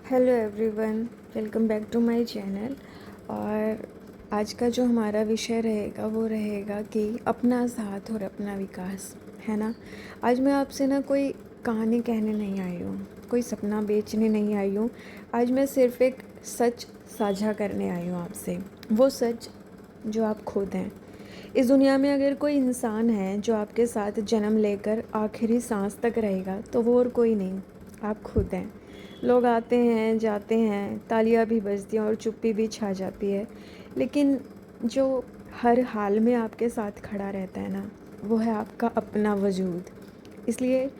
Hello everyone, welcome back to my channel. और आज का जो हमारा विषय रहेगा वो रहेगा कि अपना साथ और अपना विकास, है ना। आज मैं आपसे ना कोई कहानी कहने नहीं आई हूँ, कोई सपना बेचने नहीं आई हूँ। आज मैं सिर्फ एक सच साझा करने आई हूँ आपसे, वो सच जो आप खुद हैं। इस दुनिया में अगर कोई इंसान है जो आपके साथ जन्म लेकर आखिरी सांस तक रहेगा तो वो और कोई नहीं, आप खुद हैं। लोग आते हैं जाते हैं, तालियां भी बजती हैं और चुप्पी भी छा जाती है, लेकिन जो हर हाल में आपके साथ खड़ा रहता है ना, वो है आपका अपना वजूद। इसलिए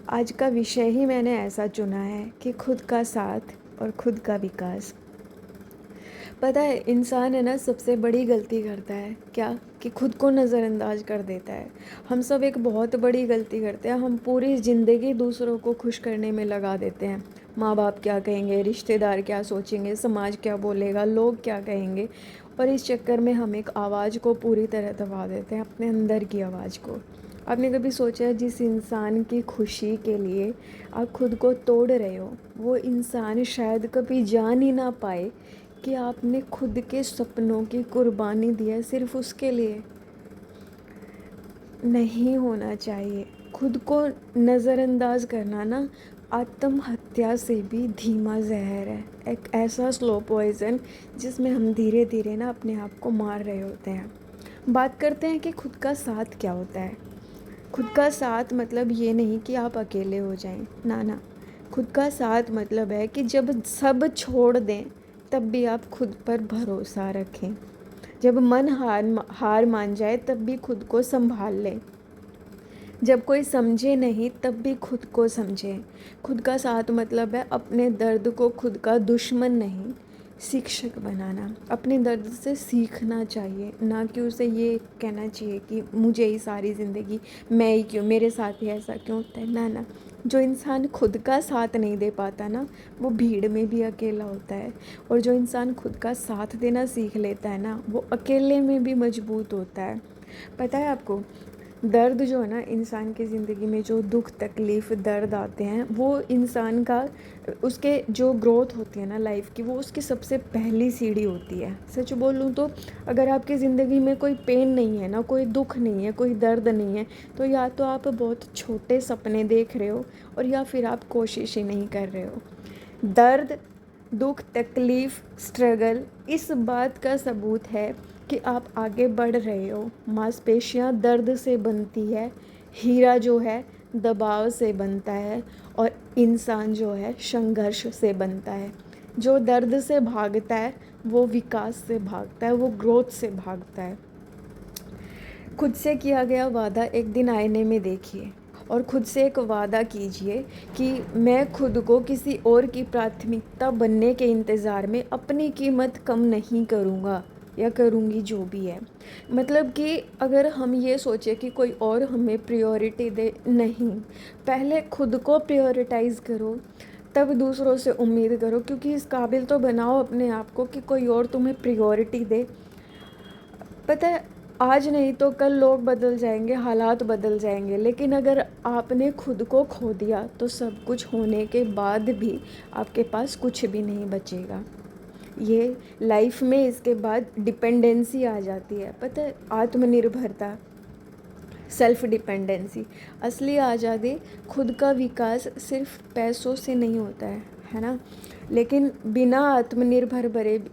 आज का विषय ही मैंने ऐसा चुना है कि खुद का साथ और खुद का विकास। पता है, इंसान है ना, सबसे बड़ी गलती करता है क्या कि खुद को नज़रअंदाज कर देता है। हम सब एक बहुत बड़ी गलती करते हैं, हम पूरी ज़िंदगी दूसरों को खुश करने में लगा देते हैं। माँ बाप क्या कहेंगे, रिश्तेदार क्या सोचेंगे, समाज क्या बोलेगा, लोग क्या कहेंगे, और इस चक्कर में हम एक आवाज़ को पूरी तरह दबा देते हैं, अपने अंदर की आवाज़ को। आपने कभी सोचा है जिस इंसान की खुशी के लिए आप खुद को तोड़ रहे हो, वो इंसान शायद कभी जान ही ना पाए कि आपने खुद के सपनों की कुर्बानी दी है सिर्फ उसके लिए। नहीं होना चाहिए। खुद को नज़रअंदाज करना ना आत्महत्या से भी धीमा जहर है, एक ऐसा स्लो पॉइज़न जिसमें हम धीरे धीरे ना अपने आप को मार रहे होते हैं। बात करते हैं कि खुद का साथ क्या होता है। खुद का साथ मतलब ये नहीं कि आप अकेले हो जाएं, ना ना। खुद का साथ मतलब है कि जब सब छोड़ दें तब भी आप खुद पर भरोसा रखें। जब मन हार मान जाए तब भी खुद को संभाल लें। जब कोई समझे नहीं तब भी खुद को समझें। खुद का साथ मतलब है अपने दर्द को खुद का दुश्मन नहीं, शिक्षक बनाना। अपने दर्द से सीखना चाहिए, ना कि उसे ये कहना चाहिए कि मुझे ही सारी ज़िंदगी मैं ही क्यों, मेरे साथ ही ऐसा क्यों होता है। ना ना, जो इंसान खुद का साथ नहीं दे पाता ना, वो भीड़ में भी अकेला होता है। और जो इंसान खुद का साथ देना सीख लेता है ना, वो अकेले में भी मजबूत होता है। पता है आपको, दर्द जो है ना इंसान की ज़िंदगी में, जो दुख तकलीफ़ दर्द आते हैं, वो इंसान का, उसके जो ग्रोथ होती है ना लाइफ की, वो उसकी सबसे पहली सीढ़ी होती है। सच बोलूँ तो अगर आपकी ज़िंदगी में कोई पेन नहीं है ना, कोई दुख नहीं है, कोई दर्द नहीं है, तो या तो आप बहुत छोटे सपने देख रहे हो, और या फिर आप कोशिश ही नहीं कर रहे हो। दर्द, दुख, तकलीफ़, स्ट्रगल इस बात का सबूत है कि आप आगे बढ़ रहे हो। मांसपेशियाँ दर्द से बनती है, हीरा जो है दबाव से बनता है, और इंसान जो है संघर्ष से बनता है। जो दर्द से भागता है वो विकास से भागता है, वो ग्रोथ से भागता है। खुद से किया गया वादा एक दिन आईने में देखिए और खुद से एक वादा कीजिए कि मैं खुद को किसी और की प्राथमिकता बनने के इंतज़ार में अपनी कीमत कम नहीं करूँगा या करूँगी, जो भी है। मतलब कि अगर हम ये सोचें कि कोई और हमें प्रायोरिटी दे, नहीं, पहले खुद को प्रायोरिटाइज़ करो, तब दूसरों से उम्मीद करो, क्योंकि इस काबिल तो बनाओ अपने आप को कि कोई और तुम्हें प्रायोरिटी दे। पता है, आज नहीं तो कल लोग बदल जाएंगे, हालात बदल जाएंगे, लेकिन अगर आपने खुद को खो दिया तो सब कुछ होने के बाद भी आपके पास कुछ भी नहीं बचेगा। ये लाइफ में इसके बाद डिपेंडेंसी आ जाती है। पता है, आत्मनिर्भरता, सेल्फ डिपेंडेंसी, असली आज़ादी, खुद का विकास सिर्फ पैसों से नहीं होता है ना। लेकिन बिना आत्मनिर्भर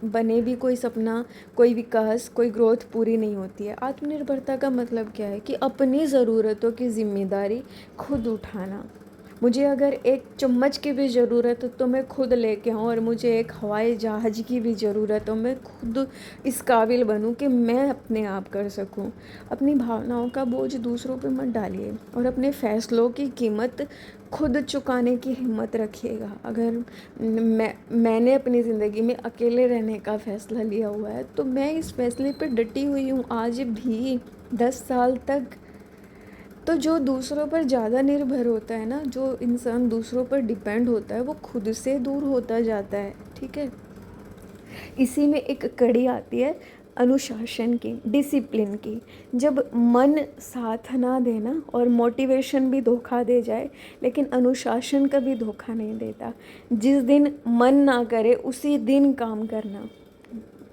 बने भी कोई सपना, कोई विकास, कोई ग्रोथ पूरी नहीं होती है। आत्मनिर्भरता का मतलब क्या है कि अपनी ज़रूरतों की जिम्मेदारी खुद उठाना। मुझे अगर एक चम्मच की भी ज़रूरत हो तो मैं खुद लेके आऊँ, और मुझे एक हवाई जहाज़ की भी ज़रूरत हो, मैं खुद इस काबिल बनूँ कि मैं अपने आप कर सकूँ। अपनी भावनाओं का बोझ दूसरों पे मत डालिए, और अपने फ़ैसलों की कीमत खुद चुकाने की हिम्मत रखिएगा। अगर मैंने अपनी ज़िंदगी में अकेले रहने का फ़ैसला लिया हुआ है, तो मैं इस फ़ैसले पे डटी हुई हूँ आज भी, 10 साल तक। तो जो दूसरों पर ज़्यादा निर्भर होता है ना, जो इंसान दूसरों पर डिपेंड होता है, वो खुद से दूर होता जाता है, ठीक है। इसी में एक कड़ी आती है, अनुशासन की, डिसिप्लिन की। जब मन साथ ना दे ना और मोटिवेशन भी धोखा दे जाए, लेकिन अनुशासन कभी धोखा नहीं देता। जिस दिन मन ना करे उसी दिन काम करना,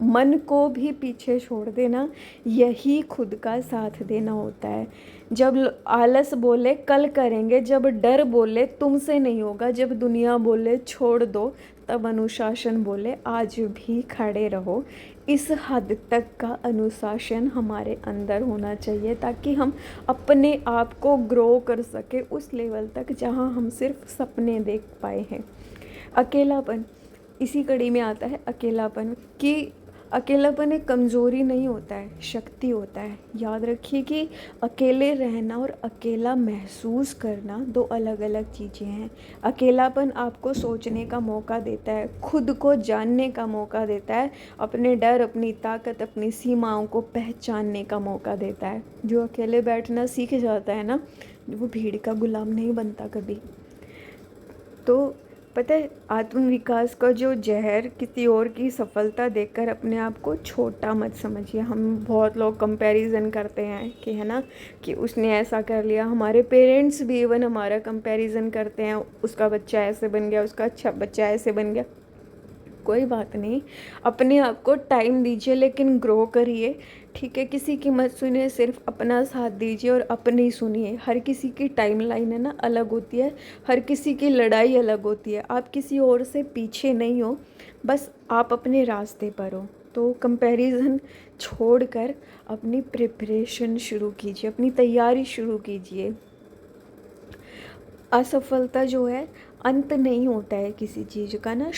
मन को भी पीछे छोड़ देना, यही खुद का साथ देना होता है। जब आलस बोले कल करेंगे, जब डर बोले तुमसे नहीं होगा, जब दुनिया बोले छोड़ दो, तब अनुशासन बोले आज भी खड़े रहो। इस हद तक का अनुशासन हमारे अंदर होना चाहिए ताकि हम अपने आप को ग्रो कर सके उस लेवल तक जहाँ हम सिर्फ सपने देख पाए हैं। अकेलापन, इसी कड़ी में आता है अकेलापन, कि अकेलापन एक कमज़ोरी नहीं होता है, शक्ति होता है। याद रखिए कि अकेले रहना और अकेला महसूस करना दो अलग अलग चीज़ें हैं। अकेलापन आपको सोचने का मौका देता है, खुद को जानने का मौका देता है, अपने डर, अपनी ताकत, अपनी सीमाओं को पहचानने का मौका देता है। जो अकेले बैठना सीख जाता है ना, वो भीड़ का गुलाम नहीं बनता कभी। तो पता है, आत्मविकास का जो जहर किसी और की सफलता देखकर अपने आप को छोटा मत समझिए। हम बहुत लोग कंपैरिजन करते हैं कि है ना, कि उसने ऐसा कर लिया। हमारे पेरेंट्स भी इवन हमारा कंपैरिजन करते हैं, उसका बच्चा ऐसे बन गया, उसका अच्छा बच्चा ऐसे बन गया। कोई बात नहीं, अपने आप को टाइम दीजिए लेकिन ग्रो करिए, ठीक है। किसी की मत सुनिए, सिर्फ अपना साथ दीजिए और अपनी सुनिए। हर किसी की टाइमलाइन है ना अलग होती है, हर किसी की लड़ाई अलग होती है। आप किसी और से पीछे नहीं हो, बस आप अपने रास्ते पर हो। तो कंपैरिजन छोड़कर अपनी प्रिपरेशन शुरू कीजिए, अपनी तैयारी शुरू कीजिए। असफलता जो है अंत नहीं होता है किसी चीज़ का ना,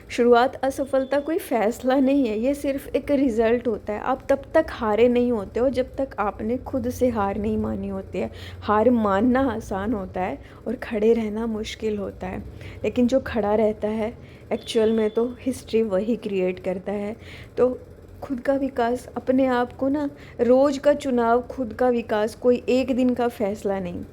शुरुआत असफलता कोई फ़ैसला नहीं है, ये सिर्फ एक रिज़ल्ट होता है। आप तब तक हारे नहीं होते हो जब तक आपने खुद से हार नहीं मानी होती है। हार मानना आसान होता है और खड़े रहना मुश्किल होता है, लेकिन जो खड़ा रहता है एक्चुअल में तो हिस्ट्री वही क्रिएट करता है। तो खुद का विकास, अपने आप को ना, रोज़ का चुनाव, खुद का विकास कोई एक दिन का फ़ैसला नहीं,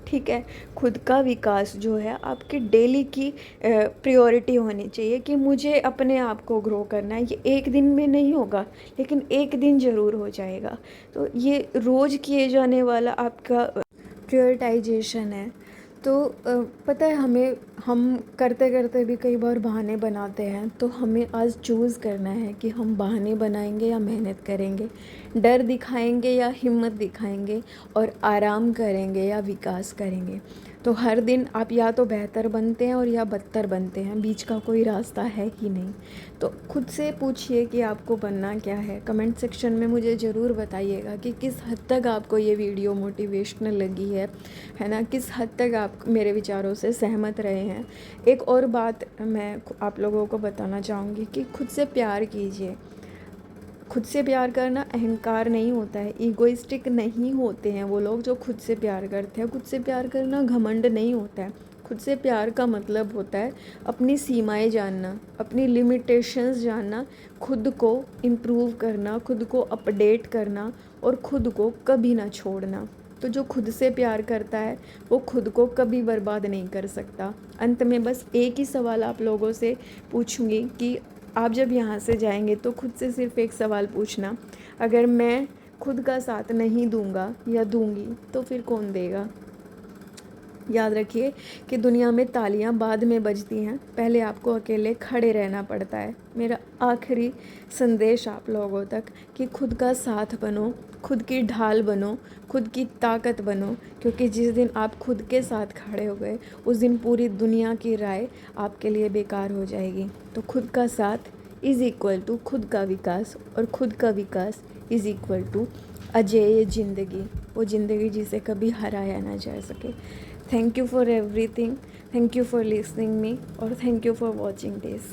ठीक है। खुद का विकास जो है आपकी डेली की प्रायोरिटी होनी चाहिए कि मुझे अपने आप को ग्रो करना है। ये एक दिन में नहीं होगा, लेकिन एक दिन ज़रूर हो जाएगा। तो ये रोज़ किए जाने वाला आपका प्रायोरिटाइजेशन है। तो पता है, हम करते करते भी कई बार बहाने बनाते हैं। तो हमें आज चूज़ करना है कि हम बहाने बनाएंगे या मेहनत करेंगे, डर दिखाएंगे या हिम्मत दिखाएंगे, और आराम करेंगे या विकास करेंगे। तो हर दिन आप या तो बेहतर बनते हैं और या बदतर बनते हैं, बीच का कोई रास्ता है ही नहीं। तो खुद से पूछिए कि आपको बनना क्या है। कमेंट सेक्शन में मुझे ज़रूर बताइएगा कि किस हद तक आपको ये वीडियो मोटिवेशनल लगी है ना, किस हद तक आप मेरे विचारों से सहमत रहे हैं। एक और बात मैं आप लोगों को बताना चाहूँगी कि खुद से प्यार कीजिए। खुद से प्यार करना अहंकार नहीं होता है, ईगोइस्टिक नहीं होते हैं वो लोग जो खुद से प्यार करते हैं। खुद से प्यार करना घमंड नहीं होता है। खुद से प्यार का मतलब होता है अपनी सीमाएं जानना, अपनी लिमिटेशंस जानना, खुद को इम्प्रूव करना, खुद को अपडेट करना और खुद को कभी ना छोड़ना। तो जो खुद से प्यार करता है वो खुद को कभी बर्बाद नहीं कर सकता। अंत में बस एक ही सवाल आप लोगों से पूछूंगी कि आप जब यहाँ से जाएंगे तो खुद से सिर्फ एक सवाल पूछना, अगर मैं खुद का साथ नहीं दूंगा या दूंगी तो फिर कौन देगा। याद रखिए कि दुनिया में तालियां बाद में बजती हैं, पहले आपको अकेले खड़े रहना पड़ता है। मेरा आखिरी संदेश आप लोगों तक कि खुद का साथ बनो, खुद की ढाल बनो, खुद की ताकत बनो, क्योंकि जिस दिन आप खुद के साथ खड़े हो गए उस दिन पूरी दुनिया की राय आपके लिए बेकार हो जाएगी। तो खुद का साथ इज़ इक्वल टू खुद का विकास, और खुद का विकास इज़ इक्वल टू अजेय ज़िंदगी, वो ज़िंदगी जिसे कभी हराया ना जा सके। Thank you for everything, thank you for listening me, और thank you for watching this.